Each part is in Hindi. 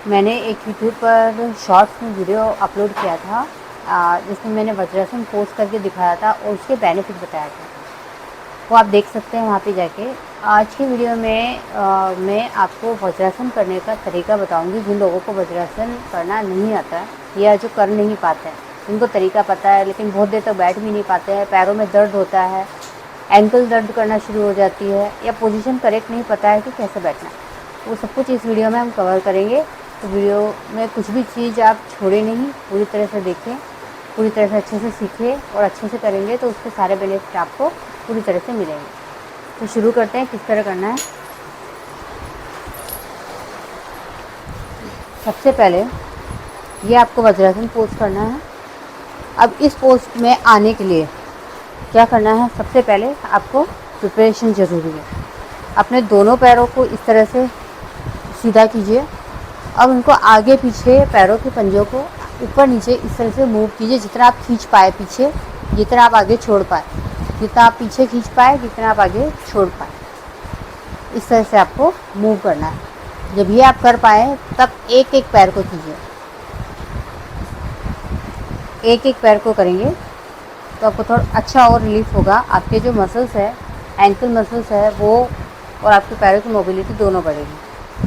मैंने एक यूट्यूब पर शॉर्ट्स में वीडियो अपलोड किया था जिसमें मैंने वज्रासन पोस्ट करके दिखाया था और उसके बेनिफिट बताया था। वो आप देख सकते हैं वहाँ पे जाके। आज की वीडियो में मैं आपको वज्रासन करने का तरीका बताऊंगी। जिन लोगों को वज्रासन करना नहीं आता है या जो कर नहीं पाते हैं, उनको तरीका पता है लेकिन बहुत देर तक बैठ भी नहीं पाते हैं, पैरों में दर्द होता है, एंकल दर्द करना शुरू हो जाती है, या पोजीशन करेक्ट नहीं पता है कि कैसे बैठना, वो सब कुछ इस वीडियो में हम कवर करेंगे। तो वीडियो में कुछ भी चीज़ आप छोड़े नहीं, पूरी तरह से देखें, पूरी तरह से अच्छे से सीखें और अच्छे से करेंगे तो उसके सारे बेनिफिट आपको पूरी तरह से मिलेंगे। तो शुरू करते हैं किस तरह करना है। सबसे पहले ये आपको वज्रासन पोज करना है। अब इस पोज में आने के लिए क्या करना है, सबसे पहले आपको प्रिपरेशन ज़रूरी है। अपने दोनों पैरों को इस तरह से सीधा कीजिए। अब उनको आगे पीछे पैरों के पंजों को ऊपर नीचे इस तरह से मूव कीजिए, जितना आप खींच पाए पीछे, जितना आप आगे छोड़ पाए, जितना आप पीछे खींच पाए, जितना आप आगे छोड़ पाए, इस तरह से आपको मूव करना है। जब ये आप कर पाए तब एक एक पैर को कीजिए। एक एक पैर को करेंगे तो आपको थोड़ा अच्छा और रिलीफ होगा। आपके जो मसल्स है, एंकल मसल्स है, वो और आपके पैरों की मोबिलिटी दोनों बढ़ेगी।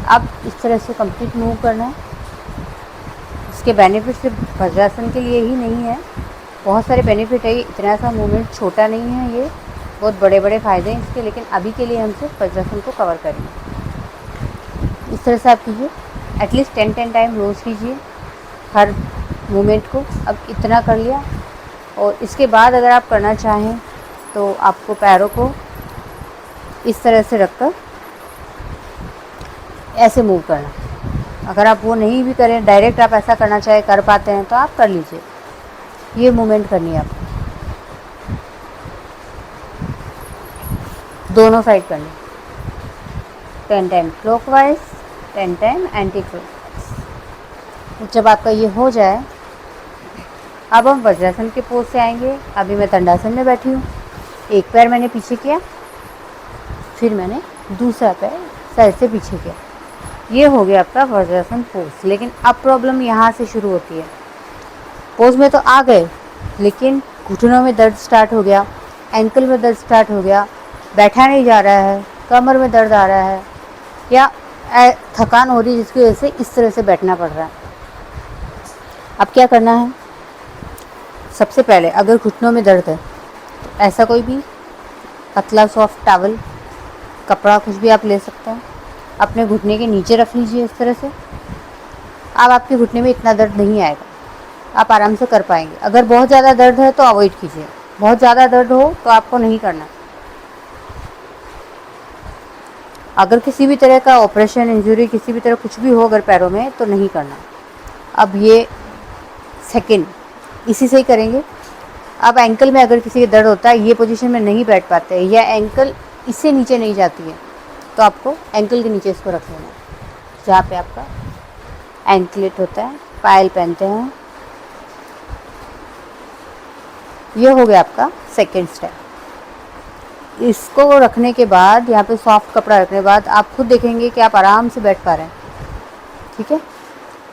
अब इस तरह से कंप्लीट मूव करना है। इसके बेनिफिट सिर्फ वज्रासन के लिए ही नहीं है, बहुत सारे बेनिफिट है। इतना सा मूवमेंट छोटा नहीं है, ये बहुत बड़े बड़े फ़ायदे हैं इसके, लेकिन अभी के लिए हम सिर्फ वज्रासन को कवर करेंगे। इस तरह से आप कीजिए, एटलीस्ट 10 टाइम रोज़ कीजिए हर मूवमेंट को। अब इतना कर लिया और इसके बाद अगर आप करना चाहें तो आपको पैरों को इस तरह से रखकर ऐसे मूव करना। अगर आप वो नहीं भी करें, डायरेक्ट आप ऐसा करना चाहे कर पाते हैं तो आप कर लीजिए। ये मूवमेंट करनी है आपको, दोनों साइड करनी। 10 time clockwise, 10 time anti clockwise. जब आपका ये हो जाए, अब हम वज्रासन के पोज से आएंगे। अभी मैं दंडासन में बैठी हूँ, एक पैर मैंने पीछे किया, फिर मैंने दूसरा पैर साइड से पीछे किया। ये हो गया आपका वज्रासन पोज। लेकिन अब प्रॉब्लम यहाँ से शुरू होती है। पोज में तो आ गए लेकिन घुटनों में दर्द स्टार्ट हो गया, एंकल में दर्द स्टार्ट हो गया, बैठा नहीं जा रहा है, कमर में दर्द आ रहा है, या थकान हो रही है जिसकी वजह से इस तरह से बैठना पड़ रहा है। अब क्या करना है, सबसे पहले अगर घुटनों में दर्द है तो ऐसा कोई भी पतला सॉफ्ट टॉवल, कपड़ा कुछ भी आप ले सकते हैं, अपने घुटने के नीचे रख लीजिए इस तरह से। अब आपके घुटने में इतना दर्द नहीं आएगा, आप आराम से कर पाएंगे। अगर बहुत ज़्यादा दर्द है तो अवॉइड कीजिए, बहुत ज़्यादा दर्द हो तो आपको नहीं करना। अगर किसी भी तरह का ऑपरेशन, इंजरी, किसी भी तरह कुछ भी हो अगर पैरों में, तो नहीं करना। अब ये सेकंड इसी से ही करेंगे। अब एंकल में अगर किसी का दर्द होता है, ये पोजीशन में नहीं बैठ पाते या एंकल इससे नीचे नहीं जाती है, तो आपको एंकल के नीचे इसको रख लेना है, जहाँ पे आपका एंकलेट होता है, पायल पहनते हैं। ये हो गया आपका सेकंड स्टेप। इसको रखने के बाद, यहाँ पे सॉफ्ट कपड़ा रखने के बाद आप खुद देखेंगे कि आप आराम से बैठ पा रहे हैं। ठीक है।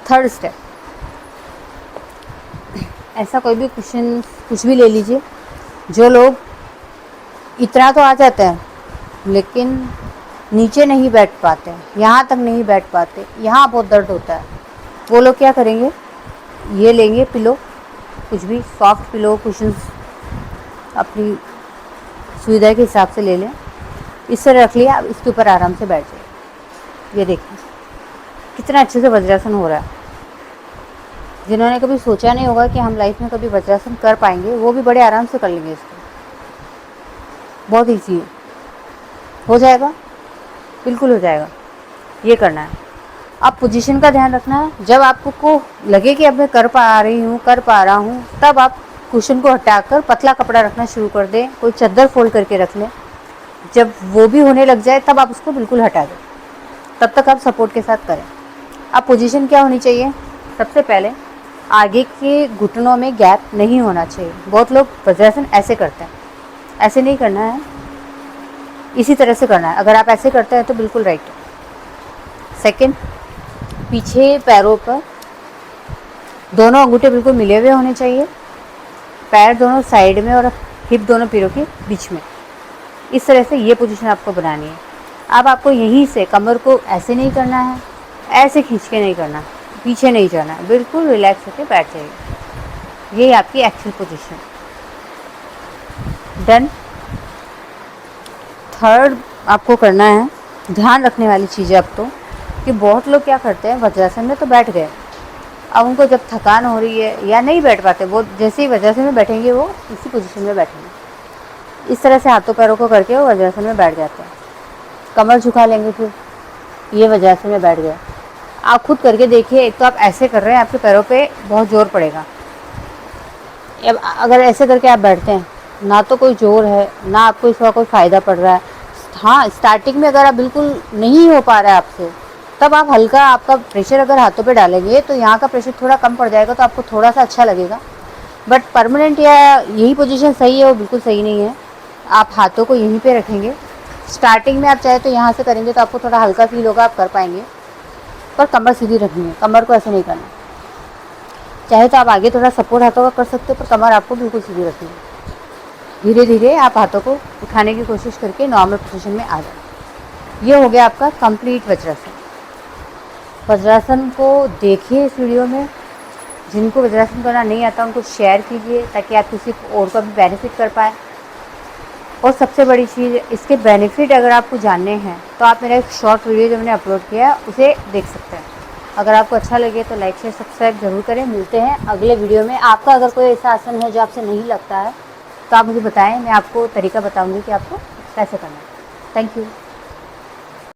थर्ड स्टेप, ऐसा कोई भी कुशन कुछ भी ले लीजिए। जो लोग इतना तो आ जाते हैं लेकिन नीचे नहीं बैठ पाते, यहाँ तक नहीं बैठ पाते, यहाँ बहुत दर्द होता है, वो लोग क्या करेंगे, ये लेंगे पिलो, कुछ भी सॉफ्ट पिलो, कुशन्स अपनी सुविधा के हिसाब से ले लें। इस तरह रख लिया, अब इसके ऊपर आराम से बैठ जाइए। ये देखें कितना अच्छे से वज्रासन हो रहा है। जिन्होंने कभी सोचा नहीं होगा कि हम लाइफ में कभी वज्रासन कर पाएंगे, वो भी बड़े आराम से कर लेंगे इसको। बहुत ईजी है, हो जाएगा, बिल्कुल हो जाएगा। ये करना है। अब पोजीशन का ध्यान रखना है। जब आपको को लगे कि अब मैं कर पा रही हूँ, कर पा रहा हूँ, तब आप कुशन को हटाकर पतला कपड़ा रखना शुरू कर दें। कोई चादर फोल्ड करके रख लें। जब वो भी होने लग जाए तब आप उसको बिल्कुल हटा दें। तब तक आप सपोर्ट के साथ करें। अब पोजीशन क्या होनी चाहिए, सबसे पहले आगे के घुटनों में गैप नहीं होना चाहिए। बहुत लोग वज्रासन ऐसे करते हैं, ऐसे नहीं करना है, इसी तरह से करना है। अगर आप ऐसे करते हैं तो बिल्कुल राइट है। सेकंड, पीछे पैरों पर दोनों अंगूठे बिल्कुल मिले हुए होने चाहिए, पैर दोनों साइड में और हिप दोनों पैरों के बीच में। इस तरह से ये पोजीशन आपको बनानी है। अब आपको यहीं से कमर को ऐसे नहीं करना है, ऐसे खींच के नहीं करना, पीछे नहीं जाना है, बिल्कुल रिलैक्स होकर बैठ जाइए। ये आपकी एक्चुअल पोजीशन। डन। थर्ड आपको करना है, ध्यान रखने वाली चीज़ है अब तो, कि बहुत लोग क्या करते हैं वज्रासन में तो बैठ गए, अब उनको जब थकान हो रही है या नहीं बैठ पाते, वो जैसे ही वज्रासन में बैठेंगे वो इसी पोजीशन में बैठेंगे। इस तरह से हाथों पैरों को करके वो वज्रासन में बैठ जाते हैं। कमर झुका लेंगे, फिर ये वज्रासन में बैठ गए। आप खुद करके देखिए, एक तो आप ऐसे कर रहे हैं, आपके पैरों पे बहुत ज़ोर पड़ेगा। अब अगर ऐसे करके आप बैठते हैं, ना तो कोई ज़ोर है, ना आपको इसका कोई फ़ायदा पड़ रहा है। हाँ, स्टार्टिंग में अगर आप बिल्कुल नहीं हो पा रहा है आपसे, तब आप हल्का आपका प्रेशर अगर हाथों पे डालेंगे तो यहाँ का प्रेशर थोड़ा कम पड़ जाएगा, तो आपको थोड़ा सा अच्छा लगेगा। बट परमानेंट या यही पोजीशन सही है, वो बिल्कुल सही नहीं है। आप हाथों को यहीं पे रखेंगे। स्टार्टिंग में आप चाहे तो यहाँ से करेंगे तो आपको थोड़ा हल्का फील होगा, आप कर पाएंगे, पर कमर सीधी रखनी है, कमर को ऐसे नहीं करना। चाहे तो आप आगे थोड़ा सपोर्ट हाथों का कर सकते हो, पर कमर आपको बिल्कुल सीधी रखनी है। धीरे धीरे आप हाथों को उठाने की कोशिश करके नॉर्मल पोजीशन में आ जाए। ये हो गया आपका कंप्लीट वज्रासन। वज्रासन को देखिए इस वीडियो में। जिनको वज्रासन करना नहीं आता उनको शेयर कीजिए, ताकि आप किसी और को भी बेनिफिट कर पाए। और सबसे बड़ी चीज़, इसके बेनिफिट अगर आपको जानने हैं तो आप मेरा एक शॉर्ट वीडियो जो मैंने अपलोड किया है उसे देख सकते हैं। अगर आपको अच्छा लगे तो लाइक शेयर सब्सक्राइब ज़रूर करें। मिलते हैं अगले वीडियो में। आपका अगर कोई ऐसा आसन है जो आपसे नहीं लगता है तो आप मुझे बताएं, मैं आपको तरीका बताऊंगी कि आपको कैसे करना है। Thank you.